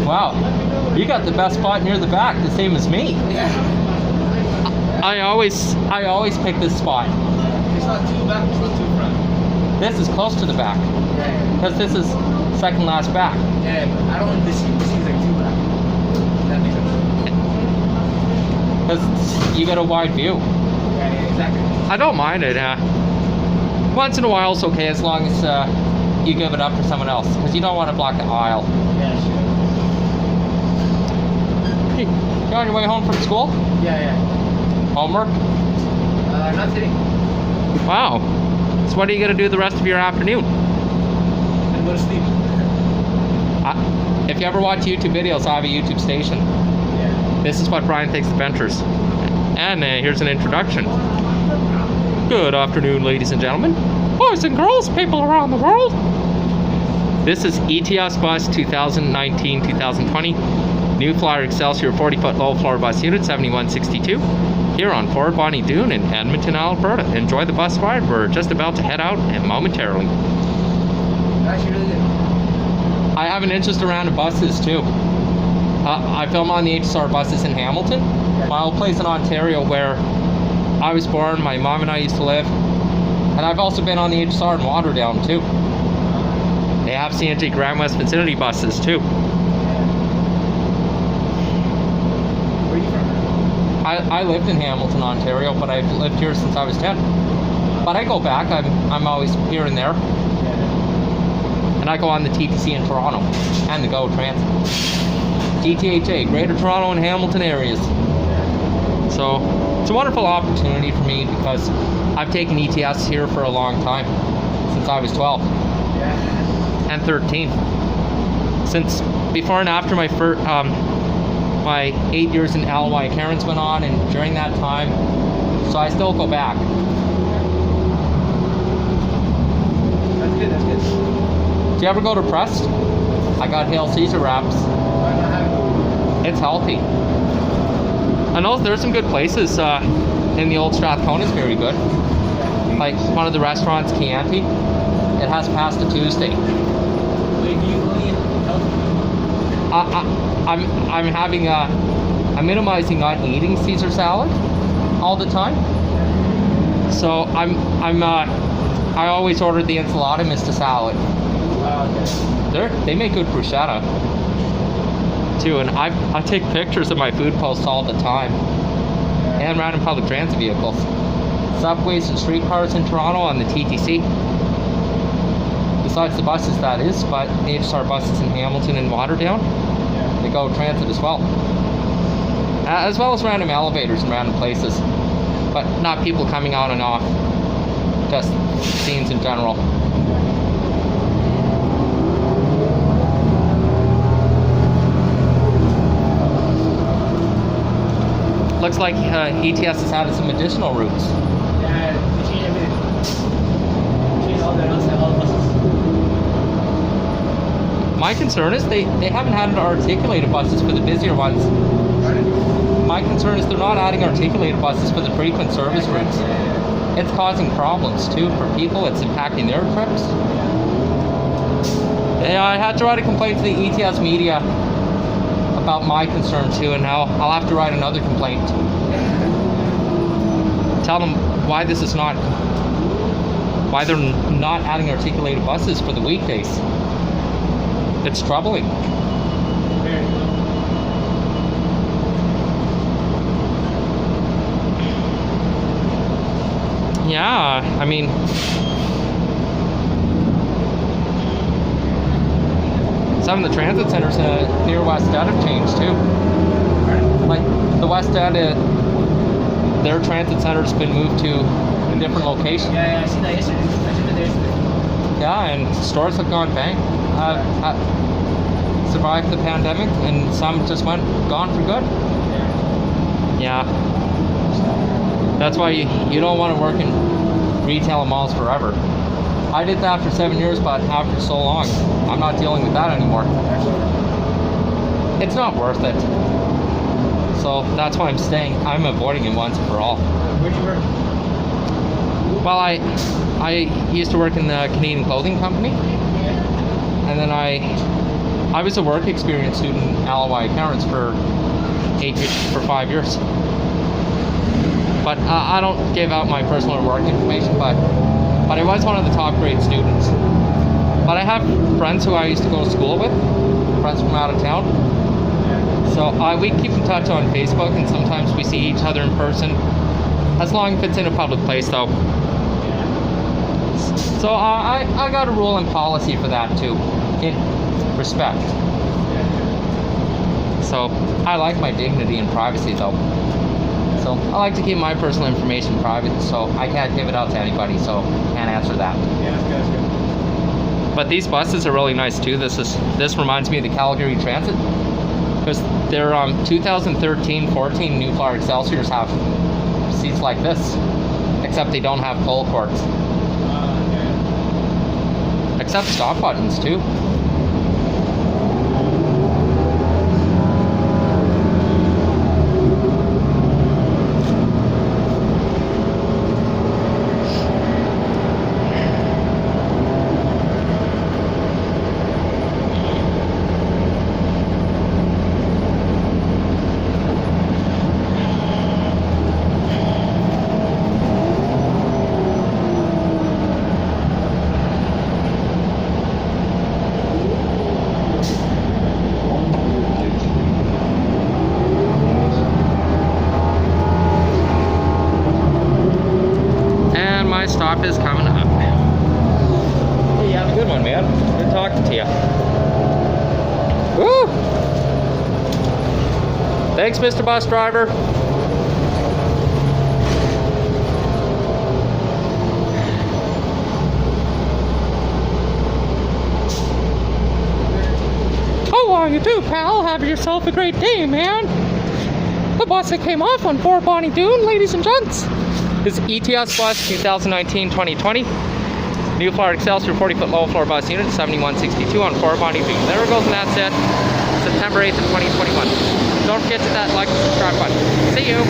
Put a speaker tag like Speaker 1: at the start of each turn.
Speaker 1: Wow, you got the best spot near the back, the same as me.
Speaker 2: Yeah.
Speaker 1: I always pick this spot.
Speaker 2: It's not too back, it's not too front.
Speaker 1: This is close to the back,
Speaker 2: Yeah.
Speaker 1: because this is second last back.
Speaker 2: Yeah, but I don't want this seat. This seat's like too back. That makes sense.
Speaker 1: Because you get a wide view.
Speaker 2: Yeah, exactly.
Speaker 1: I don't mind it. Once in a while it's okay, as long as you give it up for someone else, because you don't want to block the aisle.
Speaker 2: Yeah, sure.
Speaker 1: Hey, you on your way home from school?
Speaker 2: Yeah.
Speaker 1: Homework?
Speaker 2: Not today.
Speaker 1: Wow. So what are you going to do the rest of your afternoon?
Speaker 2: And go to sleep.
Speaker 1: If you ever watch YouTube videos, I have a YouTube station.
Speaker 2: Yeah.
Speaker 1: This is what Brian thinks of Ventures. And here's an introduction. Good afternoon, ladies and gentlemen. Boys and girls, people around the world. This is ETS bus 2019-2020. New Flyer Excelsior 40-foot low floor bus unit 7162. Here on Fort Bonnie Doon in Edmonton, Alberta. Enjoy the bus ride. We're just about to head out and momentarily.
Speaker 2: Actually, really good.
Speaker 1: I have an interest around the buses too. I film on the HSR buses in Hamilton, my old place in Ontario where I was born, my mom and I used to live. And I've also been on the HSR in Waterdown too. They have CNG Grand West Vicinity buses too.
Speaker 2: Where are you from?
Speaker 1: I lived in Hamilton, Ontario, but I've lived here since I was 10. But I go back, I'm always here and there. And I go on the TTC in Toronto and the GO Transit. GTHA, Greater Toronto and Hamilton areas. So it's a wonderful opportunity for me because I've taken ETS here for a long time, since I was 12 and 13. Since before and after my first, my 8 years in LY Cairns went on, and during that time, so I still go back.
Speaker 2: That's good, that's good.
Speaker 1: Do you ever go to Prest? I got Hail Caesar wraps. It's healthy. I know there's some good places in the old Strathcona is very good. Like one of the restaurants, Chianti, it has pasta Tuesday. I'm having I'm minimizing not eating Caesar salad all the time. So I always order the enchilada mixed salad. They make good bruschetta too, and I take pictures of my food posts all the time, and random public transit vehicles, subways and streetcars in Toronto on the TTC. Besides the buses, that is, but the HSR buses in Hamilton and Waterdown, they GO Transit as well. As well as random elevators in random places, but not people coming on and off, just scenes in general. Looks like ETS has added some additional routes.
Speaker 2: Yeah, they change everything. Change all the buses.
Speaker 1: My concern is they haven't had articulated buses for the busier ones. My concern is they're not adding articulated buses for the frequent service routes. It's causing problems too for people. It's impacting their trips. Yeah, I had to write a complaint to the ETS media about my concern too, and now I'll have to write another complaint. Tell them why they're not adding articulated buses for the weekdays. It's troubling. Yeah, I mean, some of the transit centers near West End have changed too. Like the West End, their transit center's been moved to a different location.
Speaker 2: Yeah, I seen that yesterday. I seen that yesterday.
Speaker 1: Yeah, and stores have gone bang. Survived the pandemic, and some just gone for good. Yeah. That's why you don't want to work in retail and malls forever. I did that for 7 years, but after so long, I'm not dealing with that anymore. It's not worth it. So that's why I'm staying. I'm avoiding it once and for all.
Speaker 2: Where'd you work?
Speaker 1: Well, I used to work in the Canadian clothing company, and then I I was a work experience student in LOI accountants for 5 years. But I don't give out my personal work information, but I was one of the top grade students. But I have friends who I used to go to school with, friends from out of town. So we keep in touch on Facebook, and sometimes we see each other in person, as long as it's in a public place though. So I got a rule and policy for that too, in respect. So I like my dignity and privacy though. So I like to keep my personal information private, so I can't give it out to anybody, so can't answer that.
Speaker 2: Yeah, that's good.
Speaker 1: But these buses are really nice too. This reminds me of the Calgary Transit, because their 2013-14 New Flyer Excelsiors have seats like this, except they don't have pull cords.
Speaker 2: Okay.
Speaker 1: Except stop buttons too. Stop is coming up. Hey, you have a good one, man. Good talking to you. Woo! Thanks, Mr. Bus Driver. How are you too, pal? Have yourself a great day, man. The bus that came off on 4 Bonnie Doon, ladies and gents. This is ETS bus 2019-2020. New Flyer Excelsior 40-foot low floor bus unit 7162 on 4 Bonnie Doon. There it goes, and that's it. September 8th of 2021. Don't forget to hit that like and subscribe button. See you.